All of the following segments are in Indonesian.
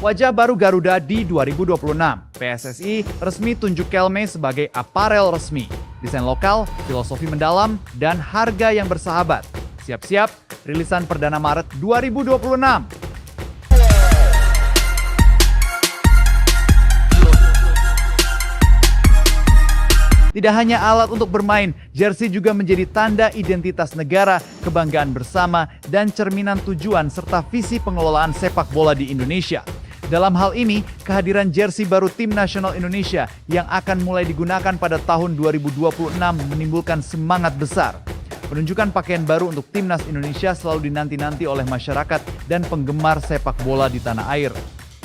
Wajah baru Garuda di 2026. PSSI resmi tunjuk Kelme sebagai aparel resmi. Desain lokal, filosofi mendalam, dan harga yang bersahabat. Siap-siap, rilisan perdana Maret 2026. Tidak hanya alat untuk bermain, jersey juga menjadi tanda identitas negara, kebanggaan bersama, dan cerminan tujuan serta visi pengelolaan sepak bola di Indonesia. Dalam hal ini, kehadiran jersey baru Tim Nasional Indonesia yang akan mulai digunakan pada tahun 2026 menimbulkan semangat besar. Penunjukan pakaian baru untuk Timnas Indonesia selalu dinanti-nanti oleh masyarakat dan penggemar sepak bola di tanah air.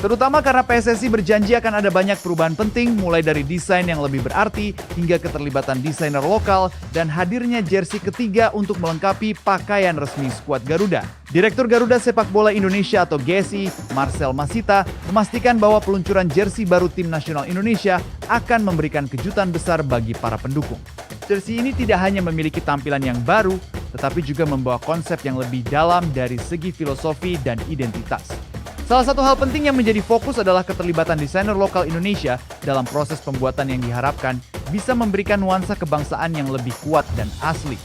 Terutama karena PSSI berjanji akan ada banyak perubahan penting mulai dari desain yang lebih berarti hingga keterlibatan desainer lokal dan hadirnya jersey ketiga untuk melengkapi pakaian resmi skuad Garuda. Direktur Garuda Sepak Bola Indonesia atau GSI, Marcel Masita, memastikan bahwa peluncuran jersey baru Tim Nasional Indonesia akan memberikan kejutan besar bagi para pendukung. Jersey ini tidak hanya memiliki tampilan yang baru, tetapi juga membawa konsep yang lebih dalam dari segi filosofi dan identitas. Salah satu hal penting yang menjadi fokus adalah keterlibatan desainer lokal Indonesia dalam proses pembuatan yang diharapkan bisa memberikan nuansa kebangsaan yang lebih kuat dan asli.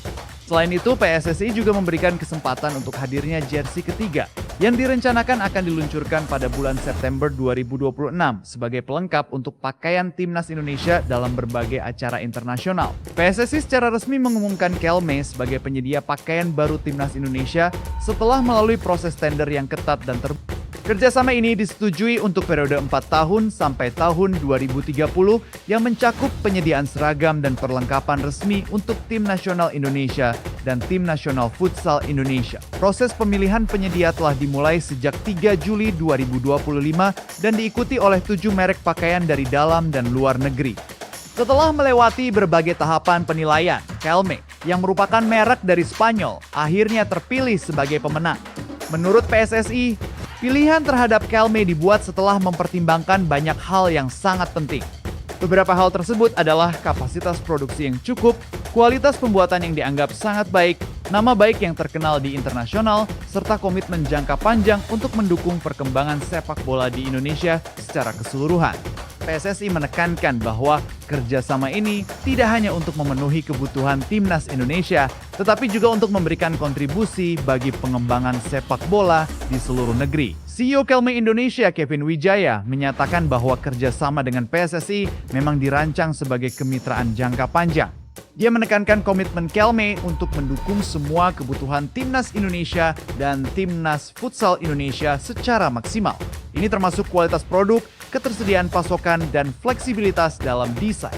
Selain itu, PSSI juga memberikan kesempatan untuk hadirnya jersey ketiga yang direncanakan akan diluncurkan pada bulan September 2026 sebagai pelengkap untuk pakaian Timnas Indonesia dalam berbagai acara internasional. PSSI secara resmi mengumumkan Kelme sebagai penyedia pakaian baru Timnas Indonesia setelah melalui proses tender yang ketat dan terbuka. Kerjasama ini disetujui untuk periode 4 tahun sampai tahun 2030 yang mencakup penyediaan seragam dan perlengkapan resmi untuk Tim Nasional Indonesia dan Tim Nasional Futsal Indonesia. Proses pemilihan penyedia telah dimulai sejak 3 Juli 2025 dan diikuti oleh 7 merek pakaian dari dalam dan luar negeri. Setelah melewati berbagai tahapan penilaian, Kelme yang merupakan merek dari Spanyol akhirnya terpilih sebagai pemenang. Menurut PSSI, pilihan terhadap Kelme dibuat setelah mempertimbangkan banyak hal yang sangat penting. Beberapa hal tersebut adalah kapasitas produksi yang cukup, kualitas pembuatan yang dianggap sangat baik, nama baik yang terkenal di internasional, serta komitmen jangka panjang untuk mendukung perkembangan sepak bola di Indonesia secara keseluruhan. PSSI menekankan bahwa kerjasama ini tidak hanya untuk memenuhi kebutuhan Timnas Indonesia, tetapi juga untuk memberikan kontribusi bagi pengembangan sepak bola di seluruh negeri. CEO Kelme Indonesia Kevin Wijaya menyatakan bahwa kerjasama dengan PSSI memang dirancang sebagai kemitraan jangka panjang. Dia menekankan komitmen Kelme untuk mendukung semua kebutuhan Timnas Indonesia dan Timnas Futsal Indonesia secara maksimal. Ini termasuk kualitas produk, ketersediaan pasokan, dan fleksibilitas dalam desain.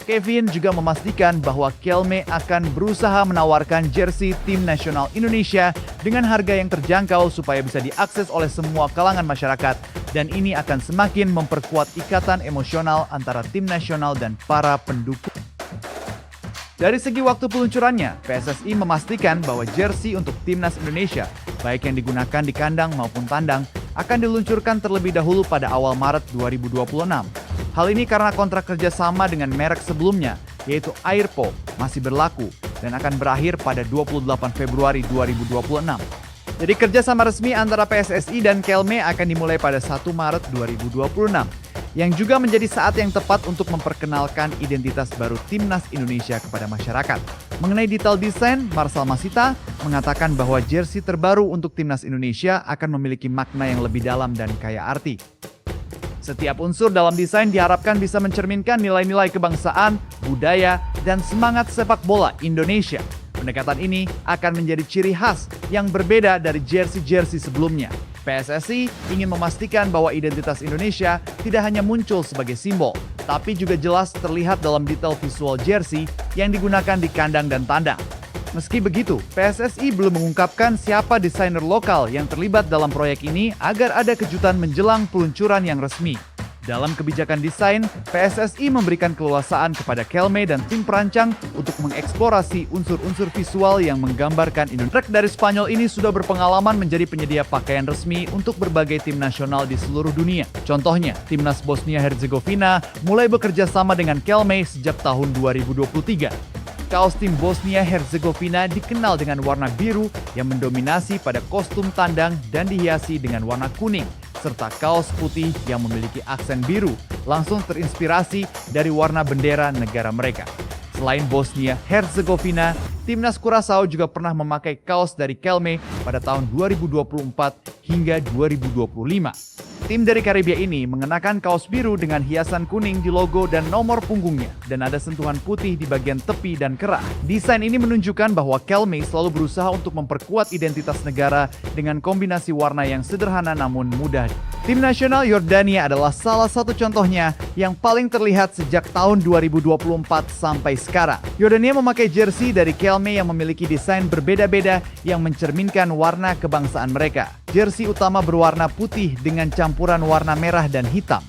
Kevin juga memastikan bahwa Kelme akan berusaha menawarkan jersey Tim Nasional Indonesia dengan harga yang terjangkau supaya bisa diakses oleh semua kalangan masyarakat, dan ini akan semakin memperkuat ikatan emosional antara tim nasional dan para pendukung. Dari segi waktu peluncurannya, PSSI memastikan bahwa jersey untuk Timnas Indonesia, baik yang digunakan di kandang maupun tandang, akan diluncurkan terlebih dahulu pada awal Maret 2026. Hal ini karena kontrak kerjasama dengan merek sebelumnya, yaitu Airpo, masih berlaku dan akan berakhir pada 28 Februari 2026. Jadi kerjasama resmi antara PSSI dan Kelme akan dimulai pada 1 Maret 2026. Yang juga menjadi saat yang tepat untuk memperkenalkan identitas baru Timnas Indonesia kepada masyarakat. Mengenai detail desain, Marcel Masita mengatakan bahwa jersey terbaru untuk Timnas Indonesia akan memiliki makna yang lebih dalam dan kaya arti. Setiap unsur dalam desain diharapkan bisa mencerminkan nilai-nilai kebangsaan, budaya, dan semangat sepak bola Indonesia. Pendekatan ini akan menjadi ciri khas yang berbeda dari jersey-jersey sebelumnya. PSSI ingin memastikan bahwa identitas Indonesia tidak hanya muncul sebagai simbol, tapi juga jelas terlihat dalam detail visual jersey yang digunakan di kandang dan tandang. Meski begitu, PSSI belum mengungkapkan siapa desainer lokal yang terlibat dalam proyek ini agar ada kejutan menjelang peluncuran yang resmi. Dalam kebijakan desain, PSSI memberikan keleluasaan kepada Kelme dan tim perancang untuk mengeksplorasi unsur-unsur visual yang menggambarkan Indonesia. Trek dari Spanyol ini sudah berpengalaman menjadi penyedia pakaian resmi untuk berbagai tim nasional di seluruh dunia. Contohnya, Timnas Bosnia-Herzegovina mulai bekerja sama dengan Kelme sejak tahun 2023. Kaos tim Bosnia-Herzegovina dikenal dengan warna biru yang mendominasi pada kostum tandang dan dihiasi dengan warna kuning. serta kaos putih yang memiliki aksen biru, langsung terinspirasi dari warna bendera negara mereka. Selain Bosnia-Herzegovina, timnas Curaçao juga pernah memakai kaos dari Kelme pada tahun 2024 hingga 2025. Tim dari Karibia ini mengenakan kaos biru dengan hiasan kuning di logo dan nomor punggungnya, dan ada sentuhan putih di bagian tepi dan kerah. Desain ini menunjukkan bahwa Kelme selalu berusaha untuk memperkuat identitas negara dengan kombinasi warna yang sederhana namun mudah. Tim nasional Yordania adalah salah satu contohnya yang paling terlihat sejak tahun 2024 sampai sekarang. Yordania memakai jersey dari Kelme yang memiliki desain berbeda-beda yang mencerminkan warna kebangsaan mereka. Jersey utama berwarna putih dengan campuran warna merah dan hitam.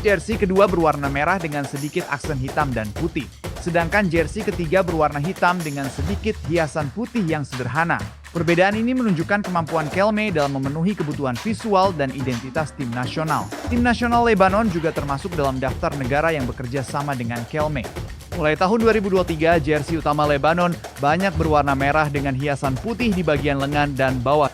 Jersey kedua berwarna merah dengan sedikit aksen hitam dan putih. Sedangkan jersey ketiga berwarna hitam dengan sedikit hiasan putih yang sederhana. Perbedaan ini menunjukkan kemampuan Kelme dalam memenuhi kebutuhan visual dan identitas tim nasional. Tim nasional Lebanon juga termasuk dalam daftar negara yang bekerja sama dengan Kelme. Mulai tahun 2023, jersey utama Lebanon banyak berwarna merah dengan hiasan putih di bagian lengan dan bawah.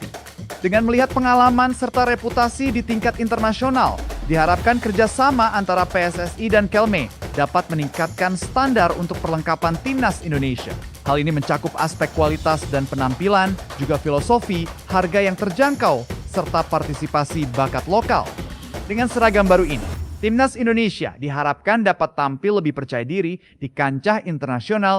Dengan melihat pengalaman serta reputasi di tingkat internasional, diharapkan kerjasama antara PSSI dan Kelme dapat meningkatkan standar untuk perlengkapan timnas Indonesia. Hal ini mencakup aspek kualitas dan penampilan, juga filosofi, harga yang terjangkau, serta partisipasi bakat lokal. Dengan seragam baru ini, timnas Indonesia diharapkan dapat tampil lebih percaya diri di kancah internasional